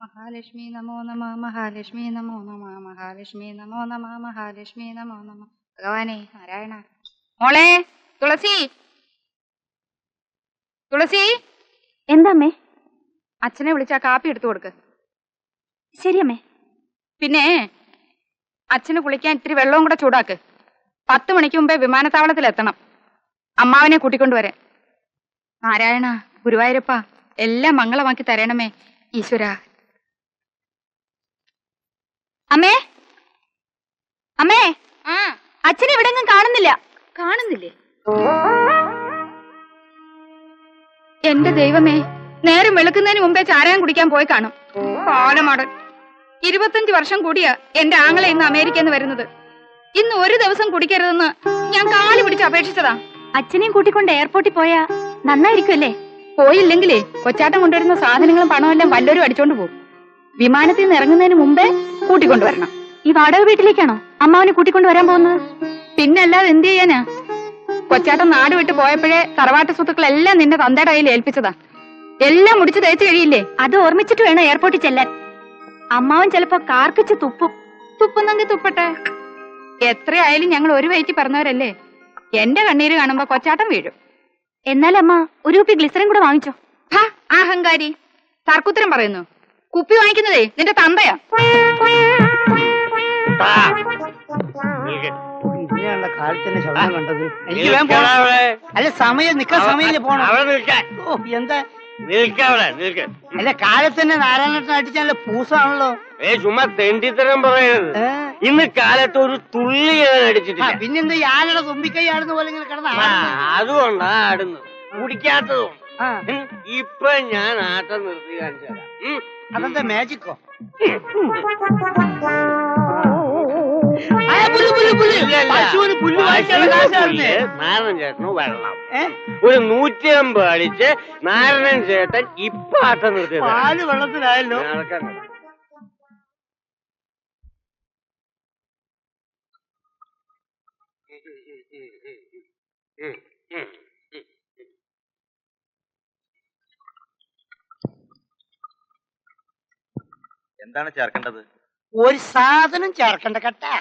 മഹാലക്ഷ്മി നമോ നമ മഹാലക്ഷ്മി നമോ നമ മഹാലക്ഷ്മി നമോ നമ മഹാലക്ഷ്മി നമോ നമ. ഭഗവാനെ നാരായണ. മോളെ തുളസി, തുളസി. എന്താമ്മേ? അച്ഛനെ വിളിച്ചാ കാപ്പി എടുത്തു കൊടുക്ക്. ശരിയമ്മേ. പിന്നെ അച്ഛന് കുളിക്കാൻ ഇത്തിരി വെള്ളവും കൂടെ ചൂടാക്ക്. 10 മണിക്ക് മുമ്പേ വിമാനത്താവളത്തിൽ എത്തണം. അമ്മാവനെ കൂട്ടിക്കൊണ്ടുവരാൻ. നാരായണ ഗുരുവായൂരപ്പ എല്ലാം മംഗളമാക്കി തരണമേ ഈശ്വര. അമ്മേ, അമ്മേ, ആ അച്ഛനെ എവിടെങ്ങും കാണുന്നില്ല. കാണുന്നില്ലേ? എന്റെ ദൈവമേ, നേരം വെളുക്കുന്നതിന് മുമ്പേ ചാരായം കുടിക്കാൻ പോയി കാണും. പാലമാടൻ. 25 വർഷം കൂടിയാ എന്റെ ആങ്ങളെ ഇന്ന് അമേരിക്കന്ന് വരുന്നത്. ഇന്ന് ഒരു ദിവസം കുടിക്കരുതെന്ന് ഞാൻ കാല് പിടിച്ച് അപേക്ഷിച്ചതാ. അച്ഛനെയും കൂട്ടിക്കൊണ്ട് എയർപോർട്ടിൽ പോയാ നന്നായിരിക്കുമല്ലേ? പോയില്ലെങ്കിലേ കൊച്ചാട്ടം കൊണ്ടുവരുന്ന സാധനങ്ങളും പണമെല്ലാം വല്ലവരും അടിച്ചോണ്ട് പോകും. വിമാനത്തിൽ നിന്ന് ഇറങ്ങുന്നതിന് മുമ്പേ കൂട്ടിക്കൊണ്ടുവരണം. ഈ വാടക വീട്ടിലേക്കാണോ അമ്മാവനെ കൂട്ടിക്കൊണ്ട് വരാൻ പോകുന്നത്? പിന്നല്ലാതെ എന്ത് ചെയ്യാനാ? കൊച്ചാട്ടം നാട് വിട്ട് പോയപ്പോഴേ തറവാട്ട് സ്വത്തുക്കളെല്ലാം നിന്റെ തന്തയുടെ കയ്യിൽ ഏൽപ്പിച്ചതാ. എല്ലാം മുടിച്ച് തേച്ച് കഴിയില്ലേ? അത് ഓർമ്മിച്ചിട്ട് വേണം എയർപോർട്ടിൽ ചെല്ലാൻ. അമ്മാവൻ ചിലപ്പോ കാർക്കിച്ച് തുപ്പും. തുപ്പുന്നെങ്കിൽ തുപ്പട്ടെ. എത്രയായാലും ഞങ്ങൾ ഒരു വയറ്റി പറഞ്ഞവരല്ലേ. എന്റെ കണ്ണീര് കാണുമ്പോ കൊച്ചാട്ടം വീഴും. എന്നാലമ്മ ഒരു കുപ്പി ഗ്ലിസറിൻ കൂടെ വാങ്ങിച്ചോ. അഹങ്കാരി. തർക്കുത്തരം പറയുന്നു. കുപ്പി വാങ്ങിക്കുന്നതേ നിന്റെ തന്തയാ. ഇതിനുള്ള കാലത്തിന്റെ ശബ്ദം കണ്ടത്. എനിക്ക് വേഗം പോണം. അല്ല സമയം നിക്കാൻ സമയം പോണം. ഓ എന്താ അല്ല കാലത്തന്നെ നാരായണൻ അടിച്ചാൽ പൂസാണല്ലോ. ചുമ്മാ തെണ്ടിത്തരം പറയരുത്. ഇന്ന് കാലത്ത് ഒരു തുള്ളി ഞാൻ അടിച്ചിട്ടില്ല. പിന്നെന്താ ആനയുടെ തുമ്പിക്കൈയാടുന്ന പോലെ ഇങ്ങനെ കിടന്ന അതുകൊണ്ടാ ആടുന്നു, കുടിക്കാത്തതും. ഇപ്പൊ ഞാൻ ആട്ടം നിർത്തി കാണിച്ചു തരാം. അതെന്താ മാജിക്കോ? നാരായണൻ ചേട്ടന് വെള്ളം ഒരു 150 അടിച്ച് നാരായണൻ ചേട്ടൻ ഇപ്പൊ ആട്ടം നിർത്തി. പാല് വെള്ളത്തിലായല്ലോ. എന്താണ് ചേർക്കേണ്ടത്? ഒരു സാധനം ചേർക്കണ്ട കേട്ടാ.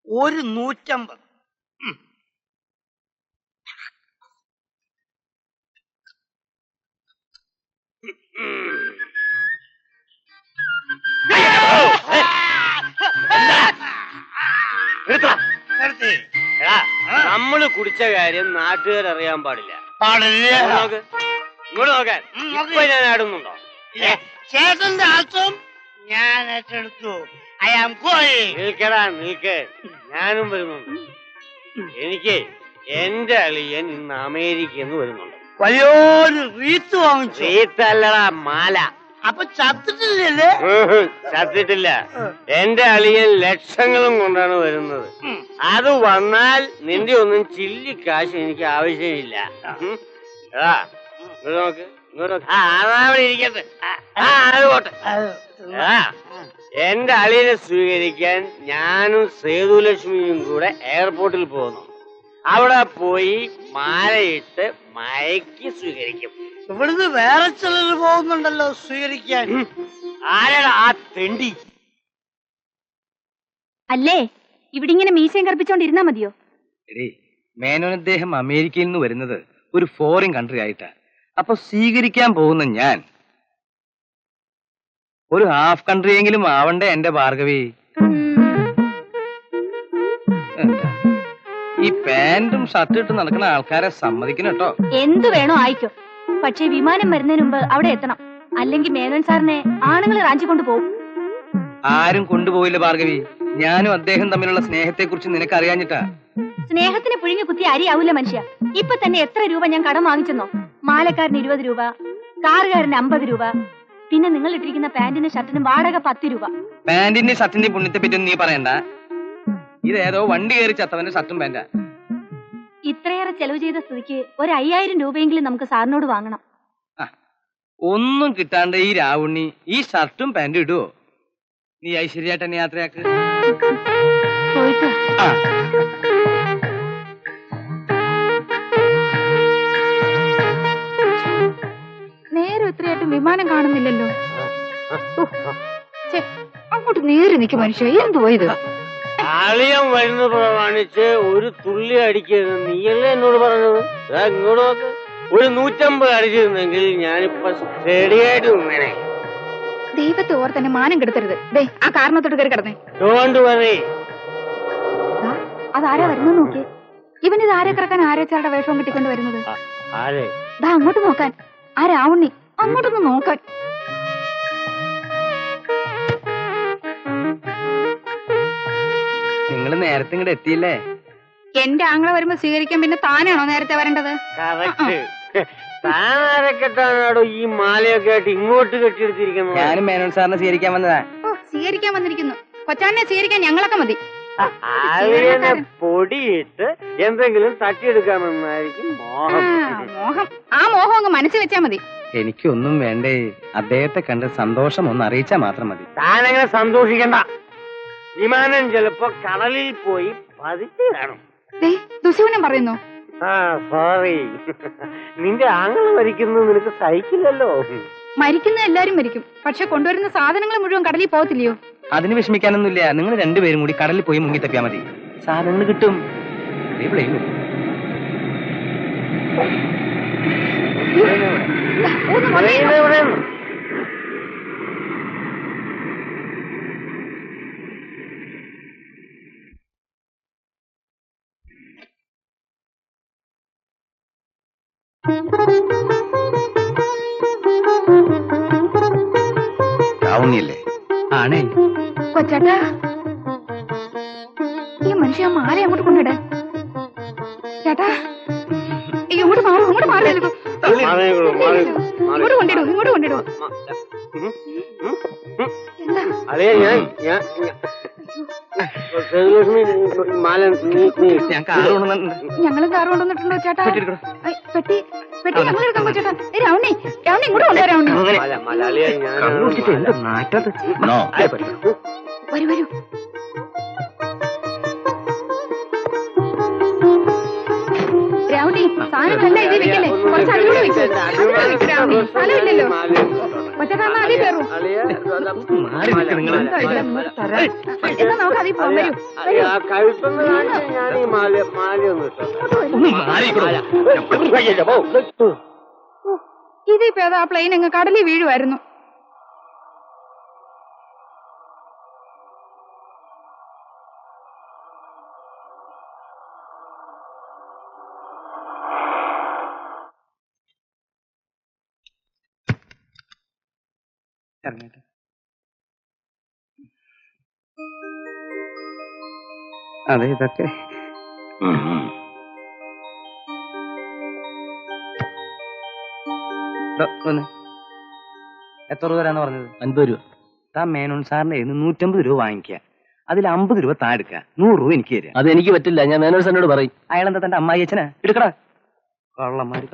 ഒരു 150. നമ്മള് കുടിച്ച കാര്യം നാട്ടുകാരറിയാൻ പാടില്ല. നോക്ക്, ഇങ്ങോട്ട് നോക്കാൻ. ഇപ്പൊ ഞാൻ ആടുന്നുണ്ടോ? ചേട്ടന്റെ ആൾക്കും ഞാൻ ഏറ്റെടുത്തു. I am going. നിൽക്കടാ നിൽക്ക്, ഞാനും വരുന്നുണ്ട്. എനിക്ക് എന്റെ അളിയൻ ഇന്ന് അമേരിക്കന്ന് വരുന്നുണ്ട്. വലിയൊരു റീത്ത് വാങ്ങിച്ചു. റീത്തല്ലടാ, മാല. അപ്പൊ ചത്തിട്ടില്ലല്ലേ? ചത്തിട്ടില്ല. എന്റെ അളിയൻ ലക്ഷങ്ങളും കൊണ്ടാണ് വരുന്നത്. അത് വന്നാൽ നിന്റെ ഒന്നും ചില്ലിക്കാശ് എനിക്ക് ആവശ്യമില്ല. ഇങ്ങോട്ട് നോക്ക്, ഇങ്ങോട്ട് നോക്ക്. അതവിടെ ഇരിക്കട്ടെ. അത് പോട്ടെ. എന്റെ അളിയനെ സ്വീകരിക്കാൻ ഞാനും സേതുലക്ഷ്മിയും കൂടെ എയർപോർട്ടിൽ പോകുന്നു. അവിടെ പോയി മാലയിട്ട് മയക്കി സ്വീകരിക്കും. ഇവിടുന്ന് വേറെ ചിലർ പോകുന്നുണ്ടല്ലോ സ്വീകരിക്കാൻ. ആരാടാ ആ തെണ്ടി? അല്ലേ ഇവിടെ ഇങ്ങനെ മീശയും കറുപ്പിച്ചോണ്ടിരുന്നാ മതിയോ? എടേ, മേനോൻ അദ്ദേഹം അമേരിക്കയിൽ നിന്ന് വരുന്നത് ഒരു ഫോറിൻ കൺട്രി ആയിട്ടാ. അപ്പൊ സ്വീകരിക്കാൻ പോകുന്ന ഞാൻ ഒരു ഹാഫ് കൺട്രി എങ്കിലും ആവണ്ടേ എന്റെ ഭാർഗവി? എന്താ ഈ പാന്റും ഷർട്ടും ഇട്ട് നടക്കുന്ന ആൾക്കാരെ സമ്മതിക്കണം കേട്ടോ. എന്തു വേണോ ആയിക്കോ, പക്ഷേ വിമാനം വരുന്നതിന് മുമ്പ് അവിടെ എത്തണം. അല്ലെങ്കിൽ മേനോൻ സാറിനെ ആണുങ്ങൾ റാഞ്ചിക്കൊണ്ട് പോകും. ആരും കൊണ്ടുപോയില്ല ഭാർഗവി. ഞാനും അദ്ദേഹം തമ്മിലുള്ള സ്നേഹത്തെ കുറിച്ച് നിനക്ക് അറിയാഞ്ഞിട്ടാ. സ്നേഹത്തിന് പുഴുങ്ങി കുത്തി അരിയാവൂല മനുഷ്യ. ഇപ്പൊ തന്നെ എത്ര രൂപ ഞാൻ കടം വാങ്ങിച്ചെന്നോ? മാലക്കാരന് 20 രൂപ, കാറുകാരന് 50 രൂപ, പിന്നെ നിങ്ങൾ ഇട്ടിരിക്കുന്ന പാന്റിനും ഷർട്ടിനും വാടക 10 രൂപ. പാന്റിന്റെ ഷർട്ടിന്റെ പുണ്യത്തെ പറ്റി നീ പറയണ്ട. ഇതേതോ വണ്ടി കയറി ചത്തവന്റെ ഷർട്ടും പാന്റാ. ഇത്രയേറെ ചെലവ് ചെയ്ത സ്ഥിതിക്ക് ഒരു 5000 രൂപയെങ്കിലും നമുക്ക് സാറിനോട് വാങ്ങണം. ഒന്നും കിട്ടാണ്ട് ഈ രാവുണ്ണി ഈ ഷർട്ടും പാന്റും ഇടുവോ? നീ ഐശ്വര്യമായിട്ട് എന്നെ യാത്രയാക്ക്. പോയിട്ട് ആ. നേരെ ഇത്രയായിട്ടും വിമാനം കാണുന്നില്ലല്ലോ. ഛെ, അങ്ങോട്ട് നേരെ നിൽക്കും മനുഷ്യ. എന്തുവാ ഇത്? ആളിയം വരുന്ന പ്രമാണിച്ച് ഒരു തുള്ളി അടിക്കരുത്. നീയല്ലേ എന്നോട് പറഞ്ഞത്? ഇങ്ങോട്ട് നോക്ക്. ഒരു 150 അടിച്ചിരുന്നെങ്കിൽ ഞാനിപ്പോ സ്റ്റഡിയായിട്ട് നിന്നേനെ. ദൈവത്തെ ഓർ തന്നെ മാനം കെടുത്തരുത്. ദേ ആ കാരണത്തോട്ട് കയറി കിടന്നേ. Don't worry. അതാരാ വരുന്നത് നോക്കി. ഇവനിത് ആരെ കിടക്കാൻ ആരേച്ചാളുടെ വേഷവും കിട്ടിക്കൊണ്ട് വരുന്നത്. ആരെ? ദാ അങ്ങോട്ട് നോക്കാൻ. ആ രാവണി അങ്ങോട്ടൊന്ന് നോക്കാൻ. നിങ്ങൾ നേരത്തെ ഇങ്ങോട്ട് എത്തിയില്ലേ? എന്റെ ആങ്ങളെ വരുമ്പോ സ്വീകരിക്കാൻ പിന്നെ താനാണോ നേരത്തെ വരേണ്ടത്? കറക്റ്റ്. താനാരക്കെട്ടാണോ ഈ മാലയൊക്കെ ആയിട്ട് ഇങ്ങോട്ട് കെട്ടിയെടുത്തിരിക്കുന്നത്? ഞാനും മേനോൻ സാറിനെ സ്വീകരിക്കാൻ വന്നതാ. ഓ സ്വീകരിക്കാൻ വന്നിരിക്കുന്നു. കൊച്ചാനെ സ്വീകരിക്കാൻ ഞങ്ങളൊക്കെ മതി. അതിനെ പൊടിയിട്ട് എന്തെങ്കിലും തട്ടിയെടുക്കാമെന്നായിരിക്കും മോഹം. മോഹം. ആ മോഹം അങ്ങ് മനസ്സിൽ വെച്ചാ മതി. എനിക്കൊന്നും വേണ്ടേ. അദ്ദേഹത്തെ കണ്ട് സന്തോഷം ഒന്ന് അറിയിച്ചാ മാത്രം മതി. താനങ്ങനെ സന്തോഷിക്കണ്ട. വിമാനം ചിലപ്പോ കടലിൽ പോയി പതിച്ചു കാണും. ദുശൂനം പറയുന്നു. ആ സോറി. നിന്റെ ആങ്ങള് മരിക്കുന്നത് നിനക്ക് സഹിക്കില്ലല്ലോ. മരിക്കുന്ന എല്ലാരും മരിക്കും. പക്ഷെ കൊണ്ടുവരുന്ന സാധനങ്ങൾ മുഴുവൻ കടലിൽ പോകത്തില്ലയോ? അതിന് വിഷമിക്കാനൊന്നുമില്ല. നിങ്ങൾ രണ്ടുപേരും കൂടി കടലിൽ പോയി മുങ്ങി തപ്പിയാ മതി. സാധനങ്ങൾ കിട്ടും. രാവുണ്ണിയല്ലേ? ആണേ. കൊച്ചേട്ടാ ഈ മനുഷ്യ മാല അങ്ങോട്ട് കൊണ്ടിടാൻ. ചേട്ടാ ഇങ്ങോട്ട് മാറും. ഇങ്ങോട്ട് മാറിയല്ലോ. ഇങ്ങോട്ട് കൊണ്ടിടൂ. ഇങ്ങോട്ട് കൊണ്ടിടൂ. എന്താ അതെ ഞാൻ ഞങ്ങളും കാറ് കൊണ്ടുവന്നിട്ടുണ്ടോ ചേട്ടാ? പെട്ടി പെട്ടി ഞങ്ങൾ എടുക്കാൻ ചേട്ടാ. രാവണി രാവണി ഇങ്ങോട്ട് കൊണ്ടുവരാ. രാവണി മലയാളിയാ ഞാൻ. വരൂ വരൂ. രാവണി സാധനങ്ങളല്ല ഇതിൽ വെക്കല്ലേ. കുറച്ച് അതിലൂടെ വെക്കും. അതിലൂടെ വെക്കും രാവണി. സ്ഥലമില്ലല്ലോ. ഒറ്റക്കാമ അതിൽ കയറും. എന്നാ നമുക്ക് അതിൽ പോകാൻ വരൂ. ഞാൻ ഈ മാലയൊന്നും ഇതിപ്പോ ഏതാ ആ പ്ലെയിൻ അങ്ങ് കടലിൽ വീഴുമായിരുന്നു. അതെ ഇതൊക്കെ എത്ര രൂപ തരാന്ന് പറഞ്ഞത്? 50 രൂപ. താ മേനോൻ സാറിന്റെ 150 രൂപ വാങ്ങിക്കുക. അതിൽ 50 രൂപ താ എടുക്കുക. 100 രൂപ എനിക്ക് തരാം. അത് എനിക്ക് പറ്റില്ല. ഞാൻ മേനോൻ സാറിനോട് പറയും. അയാളെന്താ തന്റെ അമ്മായി അച്ഛനാ? എടുക്കടാ കള്ളന്മാര്.